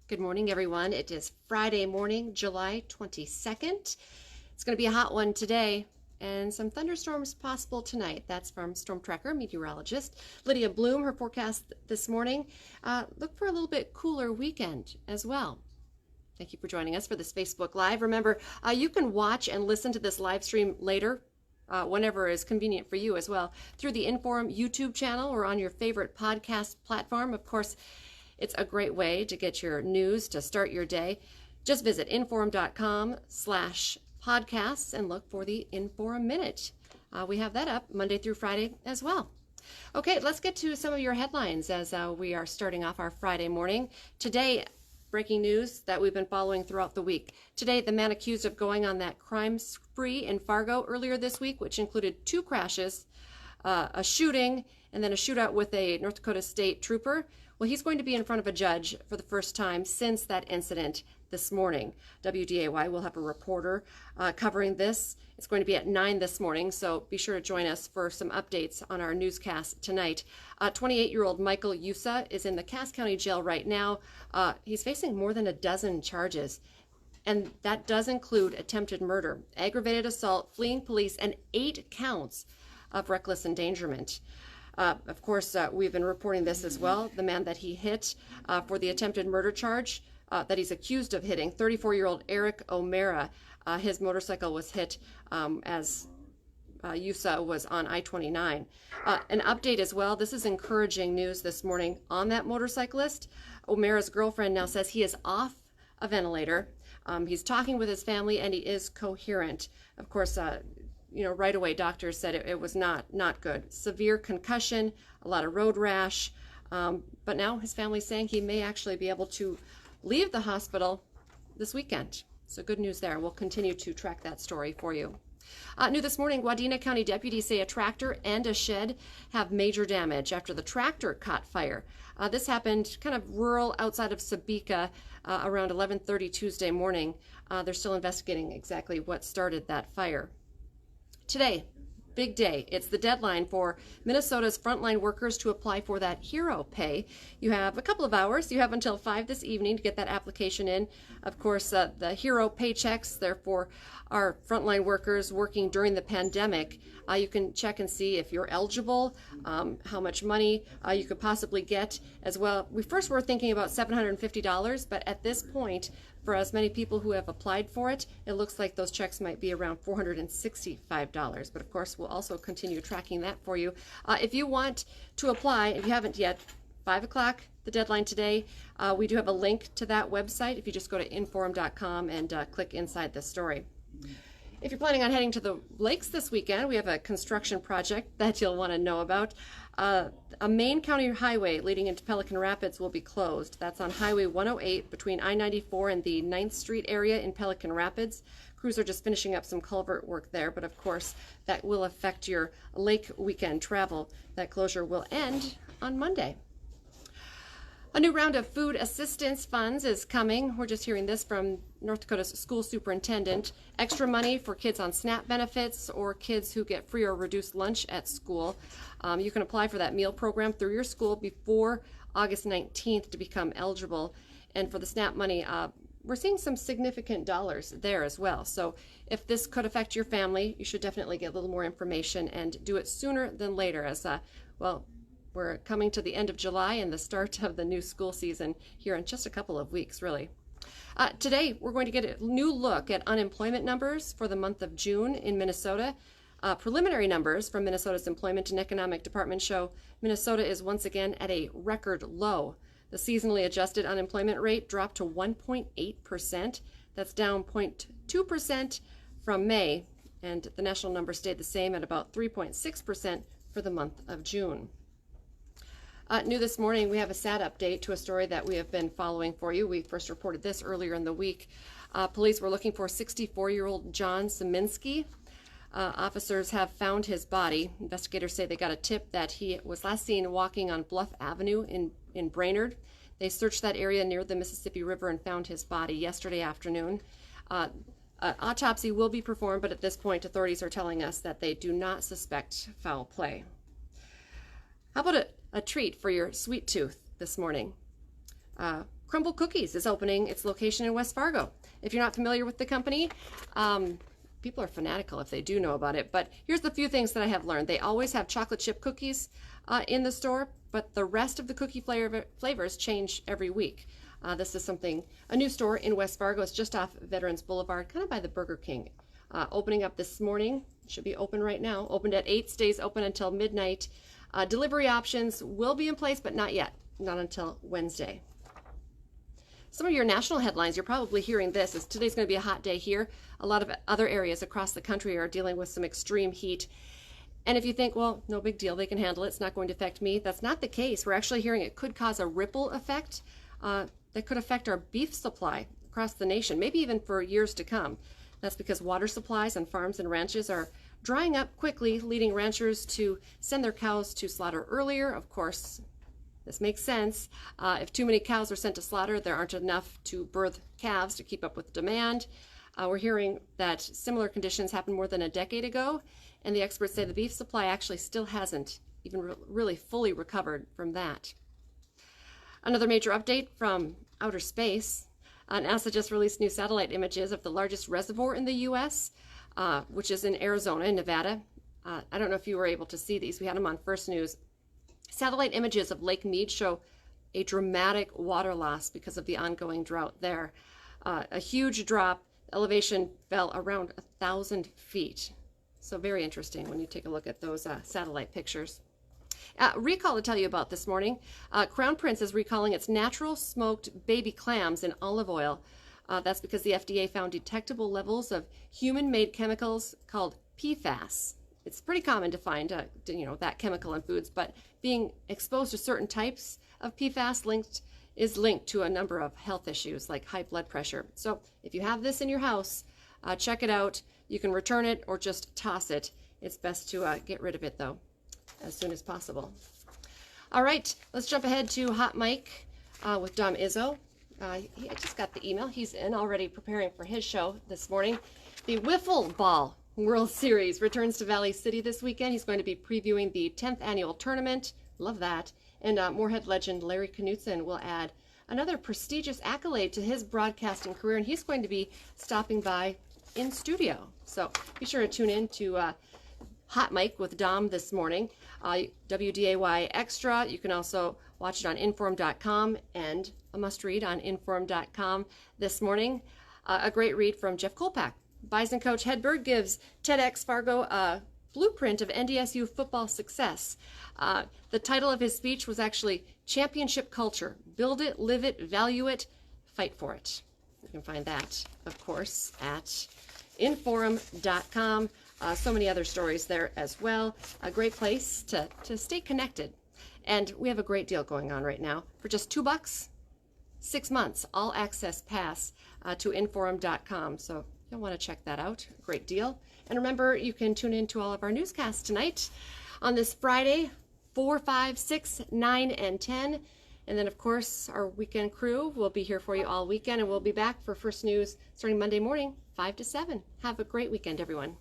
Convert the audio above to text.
Good morning, everyone. It is Friday morning, July 22nd. It's going to be a hot one today and some thunderstorms possible tonight. That's from Storm Tracker meteorologist Lydia Bloom. Her forecast this morning. Look for a little bit cooler weekend as well. Thank you for joining us for this Facebook Live. Remember, you can watch and listen to this live stream later, whenever is convenient for you as well, through the InForum YouTube channel or on your favorite podcast platform. Of course, it's a great way to get your news to start your day. Just visit inforum.com/podcasts and look for the InForum Minute. We have that up Monday through Friday as well. Okay, let's get to some of your headlines as we are starting off our Friday morning. Today, breaking news that we've been following throughout the week. Today, the man accused of going on that crime spree in Fargo earlier this week, which included 2 crashes, a shooting, and then a shootout with a North Dakota State trooper. Well, he's going to be in front of a judge for the first time since that incident this morning. WDAY will have a reporter covering this. It's going to be at 9 this morning, so be sure to join us for some updates on our newscast tonight. 28-year-old Michael Yusa is in the Cass County Jail right now. He's facing more than a dozen charges, and that does include attempted murder, aggravated assault, fleeing police, and 8 counts of reckless endangerment. Of course, we've been reporting this as well. The man that he hit for the attempted murder charge that he's accused of hitting, 34-year-old Eric O'Mara, his motorcycle was hit as Yusa was on I-29. An update as well. This is encouraging news this morning on that motorcyclist. O'Mara's girlfriend now says he is off a ventilator. He's talking with his family and he is coherent. Of course, right away, doctors said it was not good. Severe concussion, a lot of road rash, but now his family's saying he may actually be able to leave the hospital this weekend. So good news there. We'll continue to track that story for you. New this morning, Wadena County deputies say a tractor and a shed have major damage after the tractor caught fire. This happened kind of rural outside of Sabika around 11:30 Tuesday morning. They're still investigating exactly what started that fire. Today, big day. It's the deadline for Minnesota's frontline workers to apply for that hero pay. You have a couple of hours. You have until 5 this evening to get that application in. Of course, the hero paychecks, they're for our frontline workers working during the pandemic. You can check and see if you're eligible, how much money you could possibly get as well. We first were thinking about $750, but at this point, for as many people who have applied for it, it looks like those checks might be around $465. But of course, we'll also continue tracking that for you. If you want to apply, if you haven't yet, 5 o'clock, the deadline today. We do have a link to that website if you just go to inforum.com and click inside the story. If you're planning on heading to the lakes this weekend, we have a construction project that you'll want to know about. A main county highway leading into Pelican Rapids will be closed. That's on Highway 108 between I-94 and the 9th Street area in Pelican Rapids. Crews are just finishing up some culvert work there, but of course that will affect your lake weekend travel. That closure will end on Monday. A new round of food assistance funds is coming. We're just hearing this from North Dakota's school superintendent. Extra money for kids on SNAP benefits or kids who get free or reduced lunch at school. You can apply for that meal program through your school before August 19th to become eligible. And for the SNAP money, we're seeing some significant dollars there as well. So if this could affect your family, you should definitely get a little more information and do it sooner than later as, we're coming to the end of July and the start of the new school season here in just a couple of weeks, really. Today, we're going to get a new look at unemployment numbers for the month of June in Minnesota. Preliminary numbers from Minnesota's Employment and Economic Department show Minnesota is once again at a record low. The seasonally adjusted unemployment rate dropped to 1.8%. That's down 0.2% from May, and the national number stayed the same at about 3.6% for the month of June. New this morning, we have a sad update to a story that we have been following for you. We first reported this earlier in the week. Police were looking for 64-year-old John Seminski. Officers have found his body. Investigators say they got a tip that he was last seen walking on Bluff Avenue in Brainerd. They searched that area near the Mississippi River and found his body yesterday afternoon. An autopsy will be performed, but at this point, authorities are telling us that they do not suspect foul play. How about a treat for your sweet tooth this morning? Crumbl Cookies is opening its location in West Fargo. If you're not familiar with the company, people are fanatical if they do know about it, but here's the few things that I have learned. They always have chocolate chip cookies in the store, but the rest of the cookie flavors change every week. This is a new store in West Fargo. It's just off Veterans Boulevard, kind of by the Burger King. Opening up this morning, should be open right now. Opened at 8, stays open until midnight. Delivery options will be in place, but not yet, not until Wednesday. Some of your national headlines, you're probably hearing this, is today's going to be a hot day here. A lot of other areas across the country are dealing with some extreme heat. And if you think, well, no big deal, they can handle it, it's not going to affect me, that's not the case. We're actually hearing it could cause a ripple effect that could affect our beef supply across the nation, maybe even for years to come. That's because water supplies on farms and ranches are drying up quickly, leading ranchers to send their cows to slaughter earlier. Of course, this makes sense. If too many cows are sent to slaughter, there aren't enough to birth calves to keep up with demand. We're hearing that similar conditions happened more than a decade ago, and the experts say the beef supply actually still hasn't even really fully recovered from that. Another major update from outer space. NASA just released new satellite images of the largest reservoir in the U.S., which is in Arizona and Nevada. I don't know if you were able to see these. We had them on First News. Satellite images of Lake Mead show a dramatic water loss because of the ongoing drought there. A huge drop. Elevation fell around 1,000 feet. So very interesting when you take a look at those satellite pictures. Recall to tell you about this morning. Crown Prince is recalling its natural smoked baby clams in olive oil. That's because the FDA found detectable levels of human-made chemicals called PFAS. It's pretty common to find that chemical in foods, but being exposed to certain types of PFAS is linked to a number of health issues like high blood pressure. So if you have this in your house, check it out. You can return it or just toss it. It's best to get rid of it though, as soon as possible. All right, let's jump ahead to Hot Mic with Dom Izzo. I just got the email. He's in already preparing for his show this morning. The Wiffle Ball World Series returns to Valley City this weekend. He's going to be previewing the 10th annual tournament. Love that. And Moorhead legend Larry Knutson will add another prestigious accolade to his broadcasting career, and he's going to be stopping by in studio. So be sure to tune in to Hot Mic with Dom this morning. WDAY Xtra. You can also watch it on InForum.com and a must read on InForum.com this morning. A great read from Jeff Kolpak. Bison coach Hedberg gives TEDxFargo a blueprint of NDSU football success. The title of his speech was actually Championship Culture. Build it, live it, value it, fight for it. You can find that, of course, at InForum.com. So many other stories there as well. A great place to stay connected. And we have a great deal going on right now. For just $2, 6 months, all access pass to InForum.com. So you'll want to check that out. Great deal. And remember, you can tune in to all of our newscasts tonight on this Friday, 4, 5, 6, 9, and 10. And then, of course, our weekend crew will be here for you all weekend, and we'll be back for First News starting Monday morning, 5 to 7. Have a great weekend, everyone.